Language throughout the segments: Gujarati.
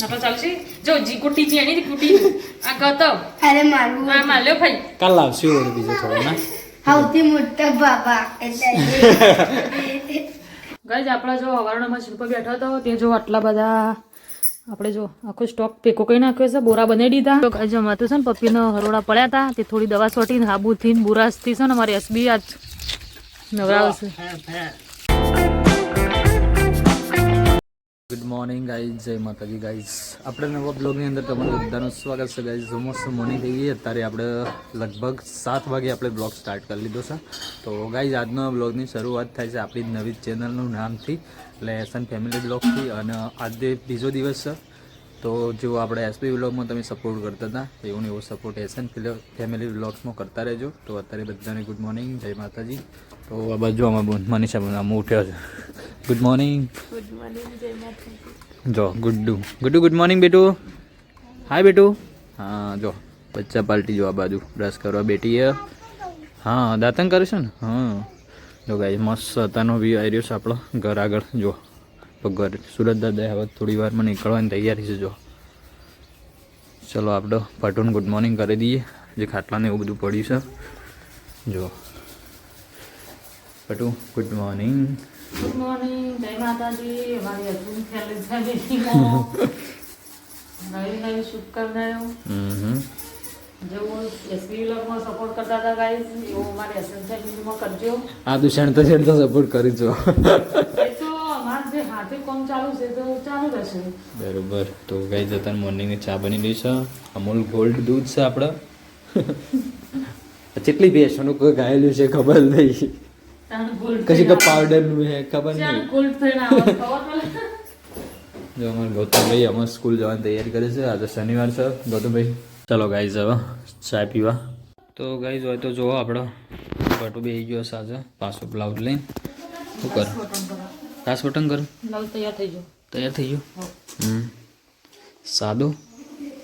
આપણે ચાલશે જો જી કુટી છે એની કુટી આ ગતો અરે મારું આ માલ્યો ભાઈ કાલ લાવશું ઓર બીજો થોડો ના સૌથી મોટા બાબા એટલે ગાઈઝ આપણા જો હવારણામાં શિલ્પ બેઠો હતો તે જો આટલા બધા આપણે જો આખો સ્ટોક પેકો કરી નાખ્યો છે બોરા બનાવી દીધા તો ગાઈઝ અમારે તો છે ને પપ્પીનો હરોડા પડ્યા હતા તે થોડી દવા છોટીને હાબુથી ને બુરાસથી છે ને અમારી એસબી આજ નવરાવશે. ગુડ મોર્નિંગ ગાઈઝ, જય માતાજી ગાઈઝ. આપણે નવા બ્લોગની અંદર તમારું બધાનું સ્વાગત છે ગાઈઝ. મસ્ત મોર્નિંગ થઈ ગઈ. અત્યારે આપણે લગભગ 7 વાગે આપણે બ્લોગ સ્ટાર્ટ કરી લીધો છે. તો ગાઈઝ આજનો બ્લોગની શરૂઆત થાય છે આપણી નવી ચેનલનું નામથી એટલે એસન ફેમિલી બ્લોગથી. અને આજે બીજો દિવસ છે તો જો આપણે એસપી બ્લોગમાં તમે સપોર્ટ કરતા હતા એવું ને એવો સપોર્ટ એસન ફેમિલી બ્લોગ્સમાં કરતા રહેજો. તો અત્યારે બધાને ગુડ મોર્નિંગ, જય માતાજી. તો આ બાજુ આમાં મનીષા આમ ઉઠ્યો છે. Good morning. જો ગુડ્ડુ ગુડ મોર્નિંગ બેટુ. હાય બેટુ. હા જો બચ્ચા પાર્ટી જો આ બાજુ બ્રશ કરવા બેઠી છે. હા દાંતણ કરે છે ને. હા જો ગાઈસ મસ્ત હતાનો વ્યૂ આવી રહ્યો છે આપણો ઘર આગળ. જો તો ઘર સુરત દાદા હવે થોડી વારમાં નીકળવાની તૈયારી છે. જો ચલો આપણે પટુન ગુડ મોર્નિંગ કરી દઈએ. જે ખાટલાને એવું બધું પડ્યું છે. જો પટુ ગુડ મોર્નિંગ. ગુડ મોર્નિંગ, જય માતાજી. અમારી અર્જુન ફેમિલીમાં નવી નવી શુભકામનાઓ. જેવો એસબી વ્લોગમાં સપોર્ટ કરતા હતા ગાઈઝ એવો અમારી એસએન ફેમિલીમાં કરજો. આ તું શેણતો સપોર્ટ કરી છો. એ તો અમારે જે હાથે કામ ચાલુ છે તો ચાલુ રહેશે. બરોબર. તો ગાઈઝ અત્યારે મોર્નિંગની ચા બની રહી છે. અમૂલ ગોલ્ડ દૂધ છે આપણે. કેટલી ભેંસોનું કોઈ ગાયેલું છે ખબર નહીં. કશી કે પાવડરનું હે ખબર નહીં. જો અમારે ગૌતમભાઈ અમારે સ્કૂલ જવાની તૈયારી કરે છે. આજે શનિવાર છે ગૌતમભાઈ. ચલો ગાઈઝ હવે ચા પીવા. તો ગાઈઝ હોય તો જુઓ આપણો બટુ બે ગયો સાજે પાછો બ્લાઉઝ લઈને શું કર કાસ બટન કરું બ્લાઉઝ તૈયાર થઈ ગયો. તૈયાર થઈ ગયો. સાદો.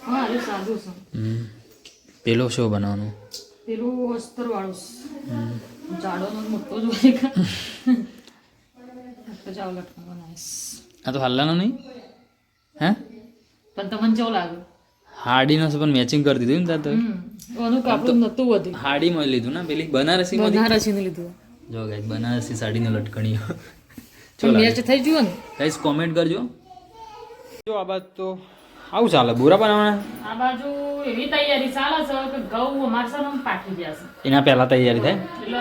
હા એ સાદું છે. પેલો શો બનાવવાનો પેલું અસ્તર વાળું જાડો મોટો જોઈએ જાવ લટકવાનો નાઈસ. આ તો હાલવાનો નહીં હે પણ તમને કેવું લાગે? હાડીનો છે પણ મેચિંગ કરી દીધું ને તાર તો ઓનું કાપડું નતું વધ્યું. હાડીમાં લીધું ને પેલી બનારસીમાં બનારસીને લીધું. જો ગાઈસ બનારસી સાડીનો લટકણી. પણ મેચ થઈ ગયું ને. ગાઈસ કોમેન્ટ કરજો. જો આ બાદ તો આવું ચાલે બોરા બનાવવાના. આ બાજુ એવી તૈયારી ચાલે છે કે ઘઉં અમાર સર પાકી ગયા છે. એના પહેલા તૈયારી થાય.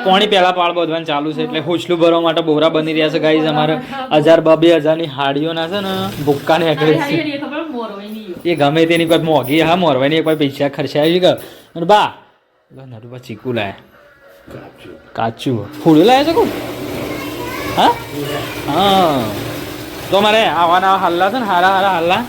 પોણી પહેલા પાળ બધવાનું ચાલુ છે એટલે હોસલું ભરવા માટે બોરા બની રહ્યા છે ગાઈસ. અમારે 1000-2000 ની હાડીઓના છે ને ભૂક્કા ને એકડે છે. ખબર મોરવાની એ ગમે તેની કોઈ મોંઘી હા મોરવાની કોઈ પૈસા ખર્ચાય છે અને બા નડુબા ચીકુ લાયા કાચું ફૂલ લાયા છે કોણ હા હા તો મારે આવાના હાલ્લા છે ને હારા હાલ્લા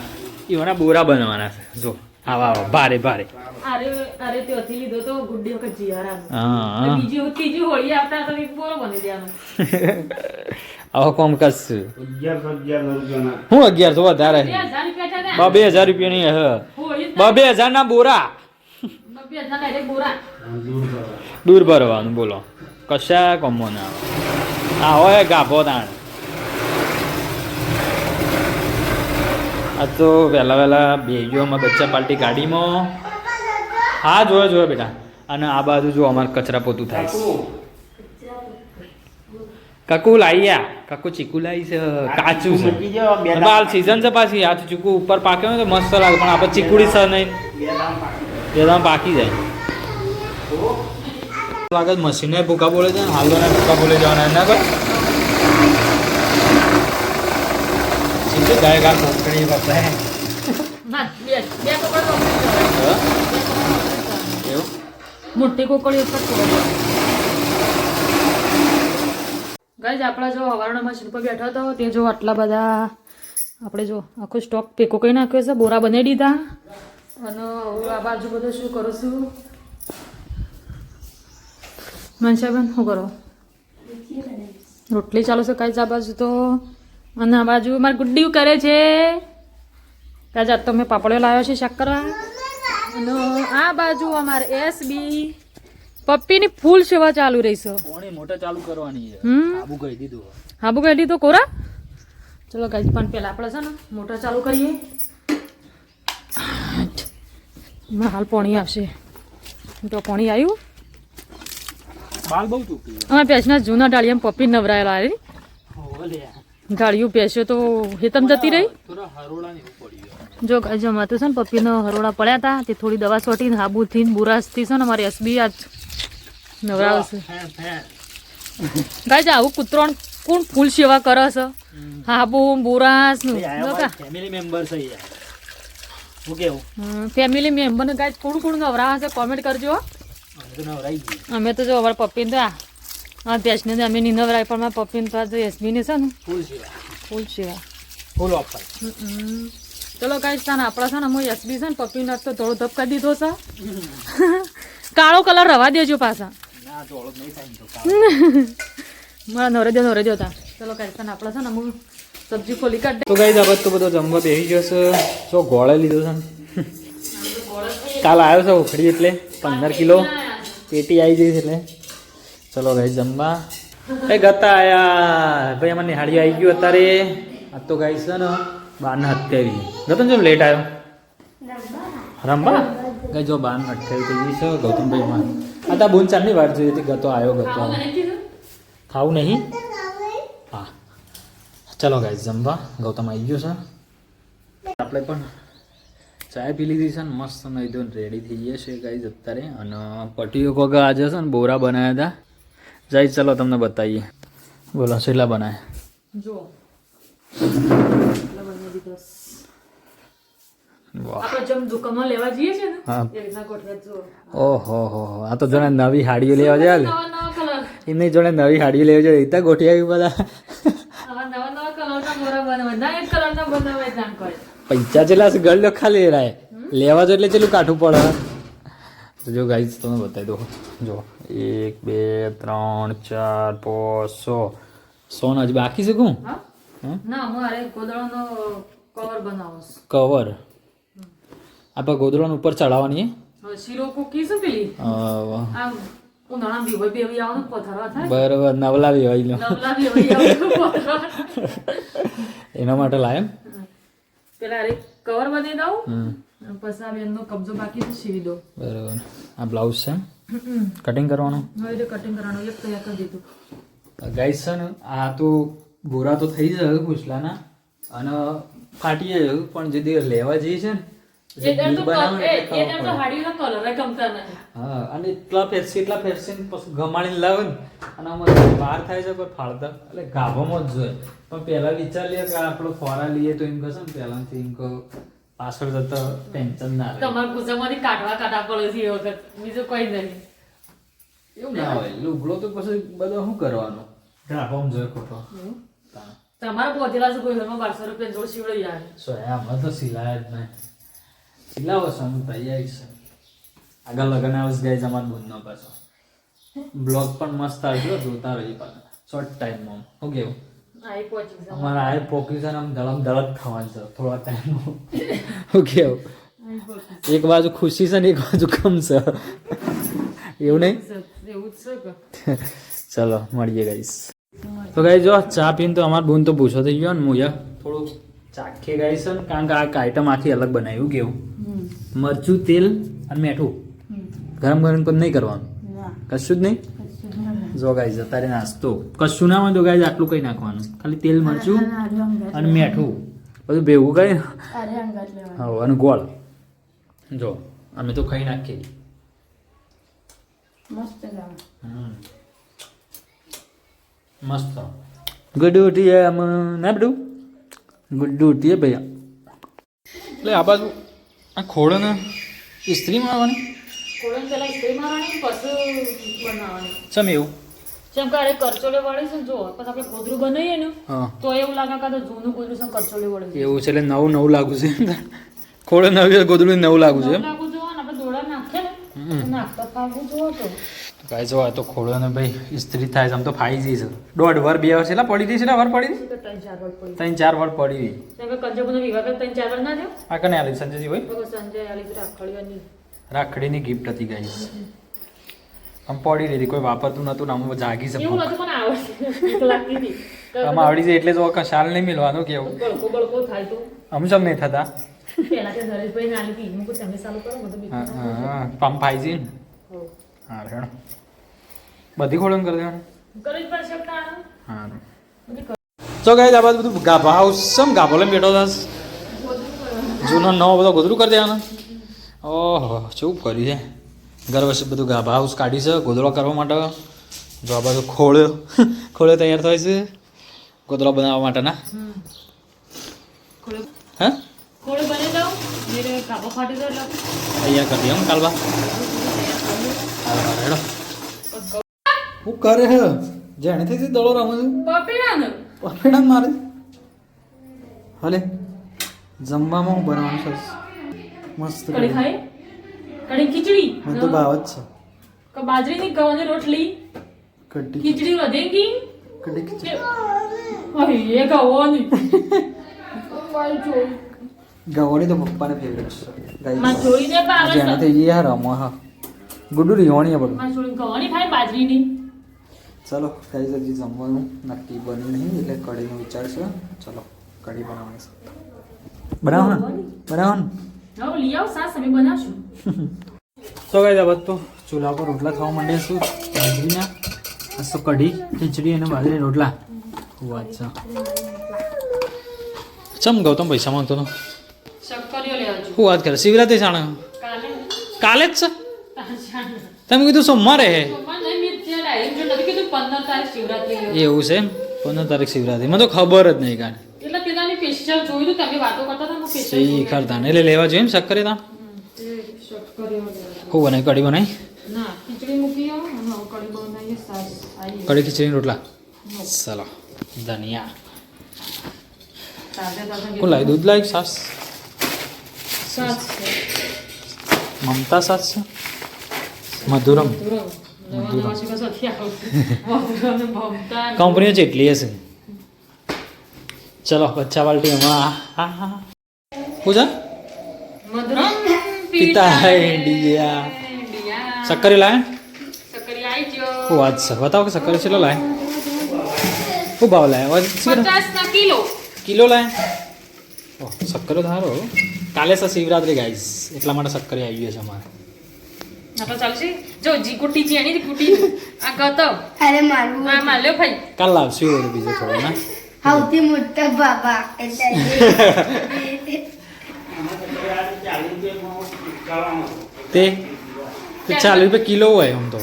એવાના બોરા બનાવવાના છે. જો આવા આવા ભારે ભારે. અરે અરે તે હતી લીધો તો ગુડ્ડી વખત જીયારા. હા બીજી ત્રીજી હોળી આવતા તો એક બોરો બની દેવાનો. આવો કોમ કરશે. 1100 હું 1100 વધારે 2000 રૂપિયા ની હ 2000 ના બોરા 2000 ડાયરેક્ટ બોરા દૂર ભરવાનું બોલો કશા કોમો ના આવે. આ હોય ગાભો તાણ. આ તો વહેલા બેગીઓમાં બચ્ચા પાર્ટી ગાડીમાં. હા જોયો બેટા. અને આ બાજુ જો અમારે કચરા પોતું થાય છે. કાકુ લાવ્યા કાકુ ચીકુ લાવી છે કાચું છે બાલ સીઝન છે પાછી. આ ચીકુ ઉપર પાકે ને તો મસ્ત લાગે પણ આપણે ચીકુડી છે નહીં બે દામ પાકી જાય લાગે. મશીને ભૂકા બોલે છે હાલવાના ભૂકા બોલે જવાના એના કોઈ ગાય ગા કોકડી બતાય ના બે કોકડી એવું મોટી કોકડી ઉપર ગાઈઝ આપણા જો હવારણામાં શિલ્પ બેઠો હતો તે જો આટલા બધા આપણે જો આખો સ્ટોક પેકો કરી નાખ્યો છે બોરા બનાવી દીધા. અને આ બાજુ બધું શું કરું છું મનસાબેન શું કરો? રોટલી ચાલુ છે કાંઈ. આ બાજુ તો અને આ બાજુ મારી ગુડ્ડી કરે છે. ત્યાં જાત તો મેં પાપડો લાવ્યો છે શાક કરવા. અને આ બાજુ અમારે એસબી પપ્પીની ફૂલ સેવા ચાલુ રહી છે. મોટા ચાલુ કરવાની છે. આબુ કહી દીધું. આબુ કહી દીધું કોરા. ચલો ગાઈસ પણ પહેલા આપણે છે ને મોટર ચાલુ કરીએ. હમણાં હાલ પાણી આવશે તો પાણી આવ્યું બાલ બહુ તૂટી અમે પેસના જૂના ડાળિયામાં પપ્પી નવરાયેલા આવી ગાળિયું પેસ્યો તો હેતમ જતી રહી થોડા હરોળા ને પડી જો જમાતું છે ને પપ્પીનો હરોળા પડ્યા હતા તે થોડી દવા છોટીને હાબુથી ને બુરાસથી છે ને અમારી એસબી આજ નવરાવશે ગાય આવું કૂતરોણ કોણ ફૂલ સેવા કરે છે હાબુ બુરાસ નું ફેમિલી મેમ્બર છે યાર હું કેવું ફેમિલી મેમ્બર ને ગાય કોણ કોણ નવરાવે છે કોમેન્ટ કરજો અમે તો જો અમારા પપ્પીને તો આ ભેંસને તો અમે નહીં નવરાય પણ મારા પપ્પીને તો આ એસબી ને છે ને ફૂલ સેવા ફૂલ ઓફર ચલો ગાય તાને આપણા છે ને અમે એસબી છે ને પપ્પીને તો થોડો ધપ કરી દીધો છે કાળો કલર રવા દેજો પાછા મારા નવરે દો તા ચલો ગાય તાને આપણા છે ને અમુક સબ્જી ખોલી કાઢ તો ગાઈઝ આ તો બધો જમવા બેસી ગયો છે જો ગોળે લીધો છે કાલ આવ્યો છે ઉખડી એટલે 15 કિલો પેટી આવી જઈ છે એટલે ચલો ગાઈઝ જમવા એ ગતા આયા ભાઈ અમારે નિહાળી આવી ગયું અત્યારે આ તો ગાઈઝ છે ને 12:28 ગતન જો લેટ આવ્યો રંબા ગાઈ જો 12:28 થઈ ગઈ છે ગૌતમભાઈ માં આ તા બોન ચારની વાર જોઈ હતી ગતો આવ્યો ગતો ખાવું નહીં હા ચલો ગાઈઝ જમવા ગૌતમ આવી ગયો છે આપણે પણ ચાય પી લીધી છે ને મસ્ત નહીં તો રેડી થઈ ગયા છે ગાઈઝ અત્યારે અને પટીઓ કોક આજે છે ને બોરા બનાવ્યા હતા જાય ચલો તમને બતાવીએ બોલો શેલા બનાવ્યા જો વાહ આપણે જેમ દુકાનમાં લેવા જઈએ છે ને હા એ રીતના ગોઠવ્યા જો ઓહો હો આ તો જોડે નવી હાડીઓ લેવા જાય નવા નવા કલર એમની જોડે નવી હાડીઓ લેવા જાય રીતા ગોઠી આવી બધા આવા નવા નવા કલરના મોરા બનાવે ના એક કલરના બનાવે જાણ કરે પૈસા ચેલા ગળ લો ખાલી રાય લેવા જો એટલે ચેલું કાઠું પડે તો જો ગાઈસ તમે બતાવી દો જો 1 2 3 4 5 100 હજી બાકી છે કોણ હા ના મારે ગોદડાનો કવર બનાવો કવર આપણે ગોદડાનો ઉપર ચડાવવાની હવે શીરો કુકી છે પેલી આ ઉનાળા બી હોય બેવી આવવાનું પથરા થાય બરાબર નવલાવી હોય નવલા બી હોય આવવાનું પથરા એના માટે લાયમ પેલા અરે કવર બનાવી દઉં પછી આ બેનનો કબજો બાકી તો સીવી દો બરાબર આ બ્લાઉઝ છે કટિંગ કરવાનું હવે કટિંગ કરવાનું એક તૈયાર કરી દીધું ગાઈસ છે ને આ તો ગોરા તો થઈ જાય પૂછલાના અને ફાટી જાય પણ જે દિવસ લેવા જઈએ છે ને હા અને એટલા ફેરસી પછી ગમાડીને લાવે ને અને આમાં બહાર થાય છે કોઈ ફાળતા એટલે ગાભામાં જ જોઈએ પણ પહેલા વિચાર લે કે આપણો ફોરા લઈએ તો એમ કહેશે ને પહેલાથી એમ કહો પાછળ જતા ટેન્શન ના રહે તમારા ગુસ્સામાંથી કાઢવા પડે છે એ વખત બીજું કોઈ નહીં એવું ના હોય લુગડો તો પછી બધો શું કરવાનું ગાભામાં જોઈએ ખોટો તમારા પહોંચેલા છે કોઈ ઘરમાં 1200 રૂપિયા જોડ સીવડાઈ આવે સો આમાં તો સિલાય જ નહીં સિલાવો છે હું તૈયારી છે આગળ લગન આવશે ગાઈઝ અમારા બુનનો પાછો બ્લોગ પણ મસ્ત આવ્યો જોતા રહી પાછા શોર્ટ ટાઈમમાં શું કેવું આઈ પહોંચી છે અમારા આ પોકી છે ને આમ ધડક થવાનું છે થોડા ટાઈમમાં શું કેવું એક બાજુ ખુશી છે ને એક બાજુ ગમ છે એવું નહીં એવું જ છે કે ચલો મળીએ ગાઈસ તો ગાઈસ જો ચા પીને તો અમાર બુન તો પૂછો થઈ ગયો ને મુયા થોડું ચાખી ગાઈસ ને કારણ કે આ આઈટમ આખી અલગ બનાવ્યું કેવું મરચું તેલ અને મીઠું ગરમ ગરમ પણ નહીં કરવાનું કશું જ નહીં જો ગાઈસ અત્યારે નાસ્તો કશું ના હોય તો ગાઈસ આટલું કઈ નાખવાનું ખાલી તેલ મરચું અને મીઠું બધું ભેગું કરી હા અને ગોળ જો અમે તો ખાઈ નાખીએ મસ્ત ગુડ ઉઠીએ આમ ના બધું ગુડ ઉઠીએ ભૈયા એટલે આ બાજુ આ ખોડો ને ઇસ્ત્રીમાં આવવાની કોળન પેલા ઇસ્ત્રી મારવાની પછી બનાવવાની ચમ એવું જેમ કે અરે કરચોલે વાળી છે ને જો પછી આપણે ગોદરું બનાવીએ ને હા તો એવું લાગે કે આ તો જૂનું ગોદરું છે કરચોલે વાળી એવું છે એટલે નવું નવું લાગુ છે ખોડો નવી ગોદડું નવું લાગુ છે લાગુ જો ને આપણે દોડા નાખે ને નાખતા ફાવું જો તો કાંઈ જો આ તો ખોડો ને ભાઈ ઇસ્ત્રી થાય છે આમ તો ફાઈ જઈ છે 1.5 વાર 2 વાર છેલ્લા પડી ગઈ છે વાર પડી ગઈ 3-4 વાર પડી ગઈ જેમ કે કંજબનો વિવાહ 3-4 વાર ના થયો આ કને આલી સંજયજી ભાઈ તો સંજય આલી જ રાખડીઓની રાખડીની ગિફ્ટ હતી ગાઈસ આમ પડી રહી હતી કોઈ વાપરતું નતું ને આમ જાગી છે એવું નતું મને આવડતી લાગતી હતી આમ આવડી જાય એટલે જો શાલ નહીં મિલવાનું કેવું બળકો થાય તો આમ સમ નહીં થતા પહેલા તે નરેશભાઈ ને આલી હતી હું કહું તમે ચાલુ કરો મને તો બીક લાગે. પંપ ફાઈજી ને હો. હા રેડ બધી ખોલન કરી દેવાનું કરી જ પડશે કામ. હા બધી કર- તો ગાઈસ આ બધું ગાભા હાઉસ સમ ગાભો લઈને બેઠો હતા જૂનો નવો બધો ગોદરું કરી દેવાનો ઓહો શું કર્યું છે ઘર વર્ષે બધું ગાભા હાઉસ કાઢી છે ગોદડો કરવા માટે જો આ બધું ખોળ્યો તૈયાર થાય છે ગોદડો બનાવવા માટેના હમ. ખોળે હે ખોળે બની જાઓ મેરે કાપો ફાટી જાય એટલે તૈયાર કરી દઈએ કાલબા હેડો હું કરે હે જાણે થઈ દડો રમું છું પપીડાને પફેડા મારે હલે જમવામાં હું બનાવવાનું છે મસ્ત કડી ખાઈ કડી ખીચડી મને તો ભાવ જ છે કે બાજરીની ગવાની રોટલી કઢી ખીચડી વધેગી કઢી ખીચડી અરે એ ગવાની મારી ચોરી ગવાડી તો પપ્પાને ફેવરેટ છે માં ચોરીને પાગલ જાણે થઈ ગઈ યાર રમવા હા ગુડુ રીવાણી બધું માં ચોરી ગવાની ખાઈ બાજરીની ચલો કઈ સબ્જી જમવાનું નક્કી બન્યું નહીં એટલે કઢીનો વિચાર છે ચલો કઢી બનાવવાની છે બનાવવાનું હવે લઈ આવો સાસ અમે બનાવશું તો કઈ બાબત તો ચૂલા પર રોટલા ખાવા માંડ્યા છું બાજરીના આ તો કઢી ખીચડી અને બાજરી રોટલા વાત છે ચમ ગૌતમ પૈસા માંગતો તો શક્કરીઓ લેવા જો શું વાત કરે શિવરાત્રી સાણે કાલે કાલે જ છે તાજા તમે કીધું સોમવારે હે મને મેં ત્યાં ડાયરેક્ટ જો નથી કીધું 15 તારીખ શિવરાત્રી એવું છે એમ 15 તારીખ શિવરાત્રી મને તો ખબર જ નહીં કાંઈ એટલે તેનાની સ્પેશિયલ જોયું તું તમે વાતો કરતા હતા હું સ્પેશિયલ સહી કરતા ને એટલે લેવા જોઈએ એમ શક્કરી તા શક્કરીઓ લેવા શું બનાવી કઢી બનાવી ના ખીચડી મૂકી આવો અને હવે કઢી બનાવીએ સાસ આવી કઢી ખીચડી રોટલા ચલો ધનિયા તાજા તાજા કોણ લાવી દૂધ લાવી સાસ સાસ છે મમતા સાસ છે મધુરમ મધુરમ નવા નવા છે કશું નથી આવતું મધુરમ ભમતા કંપનીઓ જેટલી હશે ચલો બચ્ચા બાલ્ટી હમણાં હા હા પૂજા મધુરમ પિતા ઇન્ડિયા ઇન્ડિયા શક્કરી લાવે શક્કરી આવી ગયો શું વાત છે બતાવો કે શક્કરી કેટલો લાવે શું ભાવ લાવે 50 ના કિલો કિલો લાવે ઓહ શક્કરો ધારો કાલે છે શિવરાત્રી ગાઈસ એટલા માટે શક્કરી આવી ગયો છે અમારે ના તો ચાલશે જો જી કુટી જી એની કુટી આ ગતમ અરે મારું આ માલ્યો ભાઈ કાલ લાવશું એવું બીજું થોડું ના સૌથી મોટા બાબા એટલે તે 40 રૂપિયા કિલો હોય આમ તો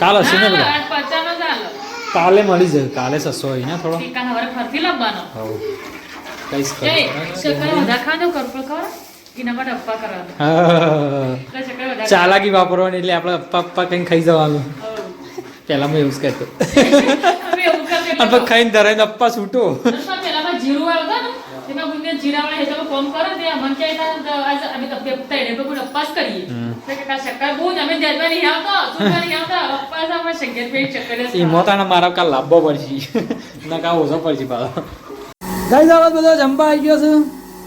કાલ હશે ને બધા 50 નો ચાલો કાલે મળી જાય કાલે 600 હોય ને થોડો ટીકા હવારે ફરતી લાવવાનો હવ કઈશ એ શક્કર વધારે ખાવાનો કરપલ ખવડાવ એના માટે અપ્પા કરવાનો હા એટલે શક્કર વધારે ચાલાકી વાપરવાની એટલે આપણે અપ્પા અપ્પા કંઈ ખાઈ જવાનું પહેલા મેં એવું જ કહેતો હવે એવું કરે અને પછી ખાઈને ધરાઈને અપ્પા છૂટો પેલામાં જીરું વાળો હતો ને તેમાં ગુંદે જીરા વાળા હેઠળ કોમ કરે તે અમન કે આજ અમે તપે તઈને તો કોઈ અપ્પાસ કરીએ તો કે કા શક્કર બહુ જ અમે જજવા નહીં આવતો સુધવા નહીં આવતા અપ્પાસ અમે શંકર ભાઈ શક્કર એ મોતાના મારા કાલ લાભવો પડશે ના કા ઓછો પડશે પાછો ગાઈસ આવાજ બધો જંપા આવી ગયો છે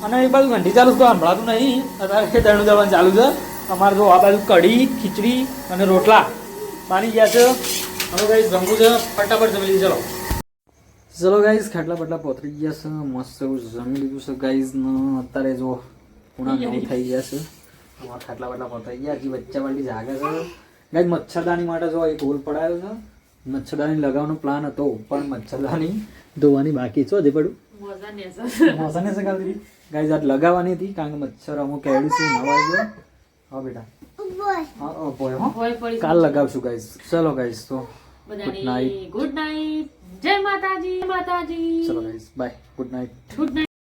અને એ બાજુ ઘંટી ચાલુ તો સંભળાતું નહીં અત્યારે દણું દળવાનું ચાલુ છે અમારે જો આ બાજુ કઢી ખીચડી અને રોટલા પાણી ગયા છે હવે ગાઈસ જમવું છે ફટાફટ જમી લીધી ચલો ગાઈસ ખાટલા બટલા પોતરી ગયા છે મસ્ત એવું જમી લીધું છે ગાઈસ ને અત્યારે જો પૂણા 9 થઈ ગયા છે અમારા ખાટલા બટલા પોતરી ગયા હજી બચ્ચા વાળી જાગે છે ગાઈસ મચ્છરદાની માટે જો એક હોલ પડાયો છે મચ્છરદાની લગાવવાનો પ્લાન હતો પણ મચ્છરદાની ધોવાની બાકી છે હજી પડું મોસાને સગાવી ગાઈસ આજ લગાવવાની હતી કારણ કે મચ્છર અમુક કેળીશું નવાઈ ગયો હા બેટા હા બોય હો હોય પડી કાલ લગાવશું ગાઈસ ચલો ગાઈસ તો ગુડ નાઇટ બધાની ગુડ નાઇટ જય માતાજી માતાજી ચલો guys bye good night good night